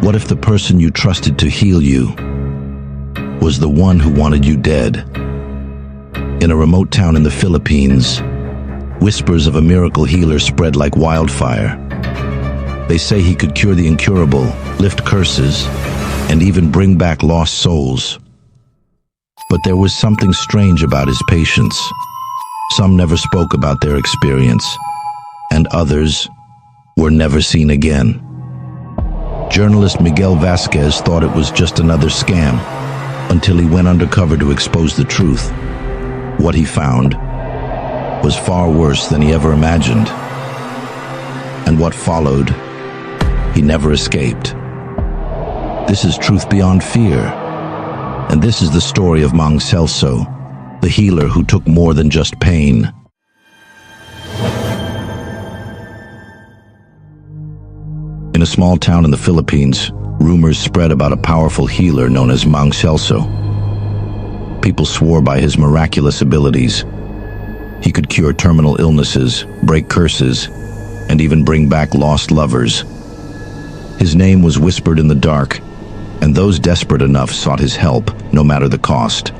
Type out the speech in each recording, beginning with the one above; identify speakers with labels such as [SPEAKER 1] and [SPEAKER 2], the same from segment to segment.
[SPEAKER 1] What if the person you trusted to heal you was the one who wanted you dead? In a remote town in the Philippines, whispers of a miracle healer spread like wildfire. They say he could cure the incurable, lift curses, and even bring back lost souls. But there was something strange about his patients. Some never spoke about their experience, and others were never seen again. Journalist Miguel Vasquez thought it was just another scam, until he went undercover to expose the truth. What he found was far worse than he ever imagined. And what followed, he never escaped. This is Truth Beyond Fear, and this is the story of Mang Celso, the healer who took more than just pain. In a small town in the Philippines, rumors spread about a powerful healer known as Mang Celso. People swore by his miraculous abilities. He could cure terminal illnesses, break curses, and even bring back lost lovers. His name was whispered in the dark, and those desperate enough sought his help, no matter the cost.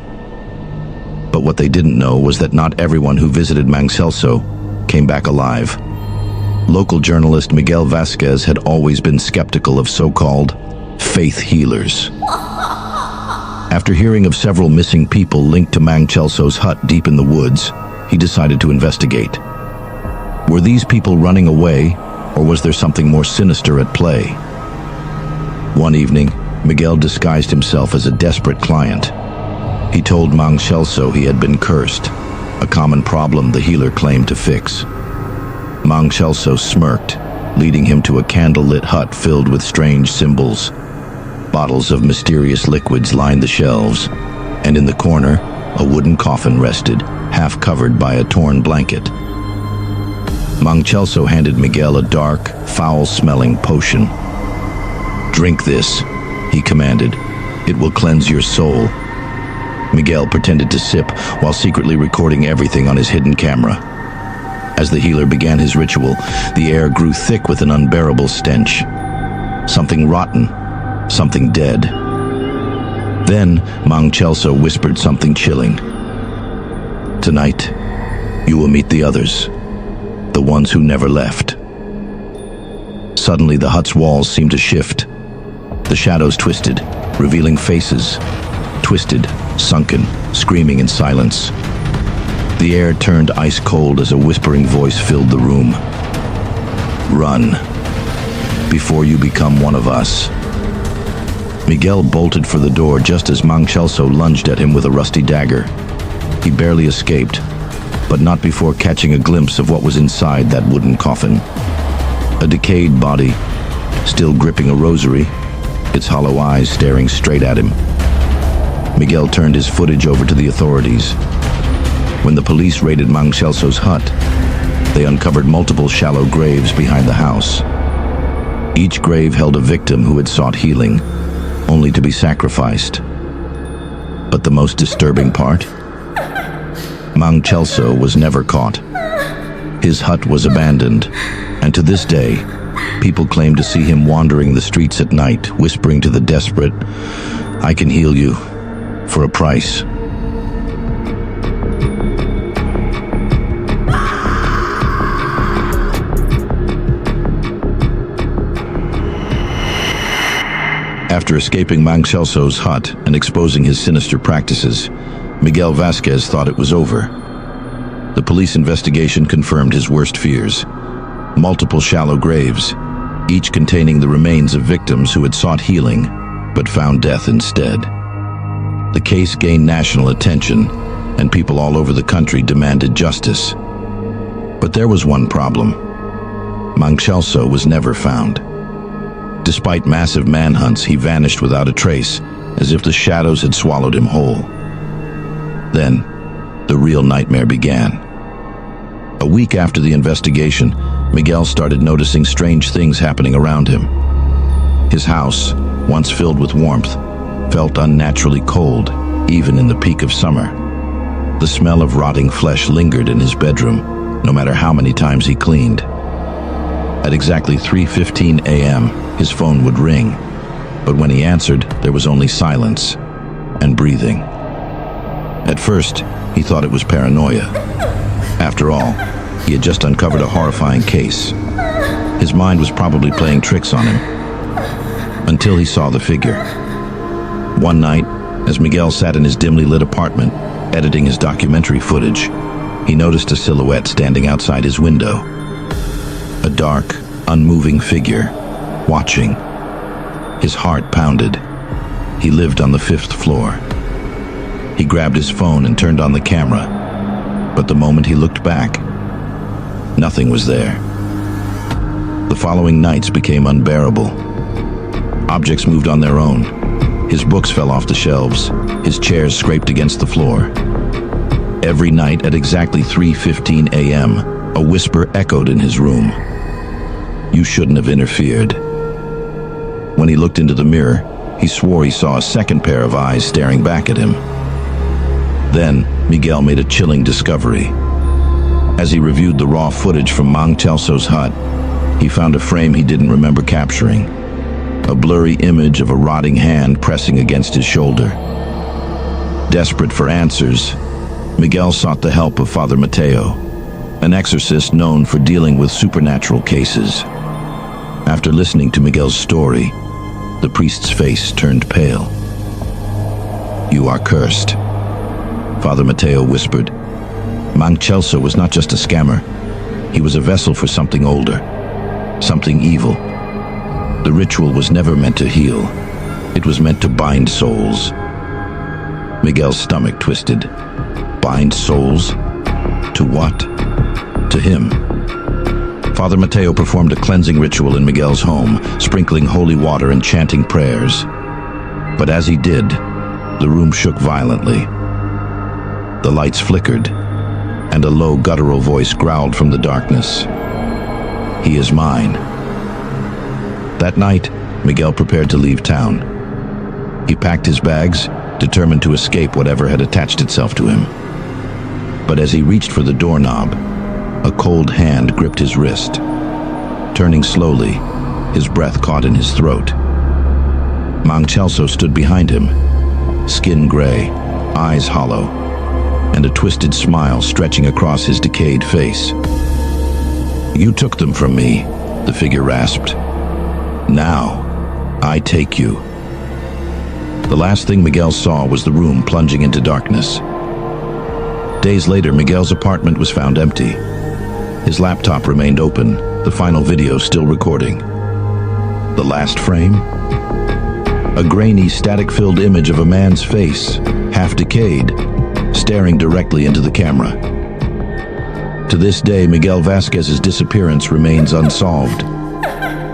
[SPEAKER 1] But what they didn't know was that not everyone who visited Mang Celso came back alive. Local journalist Miguel Vasquez had always been skeptical of so-called faith healers. After hearing of several missing people linked to Mang Celso's hut deep in the woods, he decided to investigate. Were these people running away, or was there something more sinister at play? One evening, Miguel disguised himself as a desperate client. He told Mang Celso he had been cursed, a common problem the healer claimed to fix. Mang Celso smirked, leading him to a candle-lit hut filled with strange symbols. Bottles of mysterious liquids lined the shelves, and in the corner, a wooden coffin rested, half covered by a torn blanket. Mang Celso handed Miguel a dark, foul-smelling potion. "Drink this," he commanded. "It will cleanse your soul." Miguel pretended to sip while secretly recording everything on his hidden camera. As the healer began his ritual, the air grew thick with an unbearable stench. Something rotten, something dead. Then Mang Celso whispered something chilling. "Tonight, you will meet the others, the ones who never left." Suddenly, the hut's walls seemed to shift. The shadows twisted, revealing faces. Twisted, sunken, screaming in silence. The air turned ice cold as a whispering voice filled the room. "Run, before you become one of us." Miguel bolted for the door just as Mang Celso lunged at him with a rusty dagger. He barely escaped, but not before catching a glimpse of what was inside that wooden coffin. A decayed body, still gripping a rosary, its hollow eyes staring straight at him. Miguel turned his footage over to the authorities. When the police raided Mang Celso's hut, they uncovered multiple shallow graves behind the house. Each grave held a victim who had sought healing, only to be sacrificed. But the most disturbing part? Mang Celso was never caught. His hut was abandoned, and to this day, people claim to see him wandering the streets at night, whispering to the desperate, "I can heal you, for a price." After escaping Mang Celso's hut and exposing his sinister practices, Miguel Vasquez thought it was over. The police investigation confirmed his worst fears. Multiple shallow graves, each containing the remains of victims who had sought healing, but found death instead. The case gained national attention, and people all over the country demanded justice. But there was one problem. Mang Celso was never found. Despite massive manhunts, he vanished without a trace, as if the shadows had swallowed him whole. Then, the real nightmare began. A week after the investigation, Miguel started noticing strange things happening around him. His house, once filled with warmth, felt unnaturally cold, even in the peak of summer. The smell of rotting flesh lingered in his bedroom, no matter how many times he cleaned. At exactly 3:15 a.m., his phone would ring, But when he answered, there was only silence and breathing. At first, he thought it was paranoia. After all, he had just uncovered a horrifying case. His mind was probably playing tricks on him. Until he saw the figure. One night, as Miguel sat in his dimly lit apartment, editing his documentary footage, he noticed a silhouette standing outside his window. A dark, unmoving figure, watching. His heart pounded. He lived on the 5th floor. He grabbed his phone and turned on the camera. But the moment he looked back, nothing was there. The following nights became unbearable. Objects moved on their own. His books fell off the shelves. His chairs scraped against the floor. Every night at exactly 3:15 a.m., a whisper echoed in his room. "You shouldn't have interfered." When he looked into the mirror, he swore he saw a second pair of eyes staring back at him. Then, Miguel made a chilling discovery. As he reviewed the raw footage from Mang Celso's hut, he found a frame he didn't remember capturing. A blurry image of a rotting hand pressing against his shoulder. Desperate for answers, Miguel sought the help of Father Mateo, an exorcist known for dealing with supernatural cases. After listening to Miguel's story, the priest's face turned pale. "You are cursed," Father Mateo whispered. Mang Celso was not just a scammer. He was a vessel for something older, something evil. The ritual was never meant to heal. It was meant to bind souls. Miguel's stomach twisted. Bind souls? To what? To him. Father Mateo performed a cleansing ritual in Miguel's home, sprinkling holy water and chanting prayers. But as he did, the room shook violently. The lights flickered, and a low guttural voice growled from the darkness. "He is mine." That night, Miguel prepared to leave town. He packed his bags, determined to escape whatever had attached itself to him. But as he reached for the doorknob, a cold hand gripped his wrist. Turning slowly, his breath caught in his throat. Mang Celso stood behind him, skin gray, eyes hollow, and a twisted smile stretching across his decayed face. "You took them from me," the figure rasped. "Now, I take you." The last thing Miguel saw was the room plunging into darkness. Days later, Miguel's apartment was found empty. His laptop remained open, the final video still recording. The last frame? A grainy, static-filled image of a man's face, half decayed, staring directly into the camera. To this day, Miguel Vasquez's disappearance remains unsolved.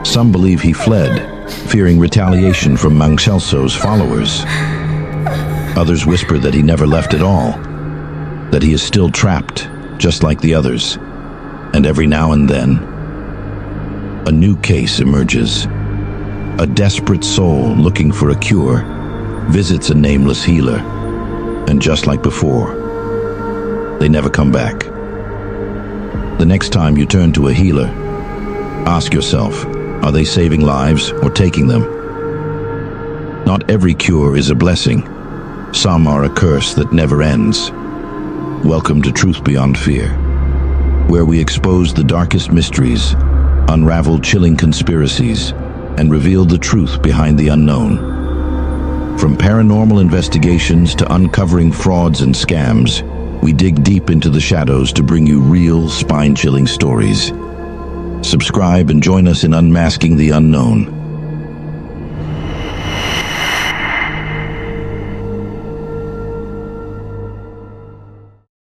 [SPEAKER 1] Some believe he fled, fearing retaliation from Mang Celso's followers. Others whisper that he never left at all, that he is still trapped, just like the others. And every now and then, a new case emerges. A desperate soul looking for a cure visits a nameless healer, and just like before, they never come back. The next time you turn to a healer, ask yourself, are they saving lives or taking them? Not every cure is a blessing. Some are a curse that never ends. Welcome to Truth Beyond Fear, where we expose the darkest mysteries, unravel chilling conspiracies, and reveal the truth behind the unknown. From paranormal investigations to uncovering frauds and scams, we dig deep into the shadows to bring you real, spine-chilling stories. Subscribe and join us in unmasking the unknown.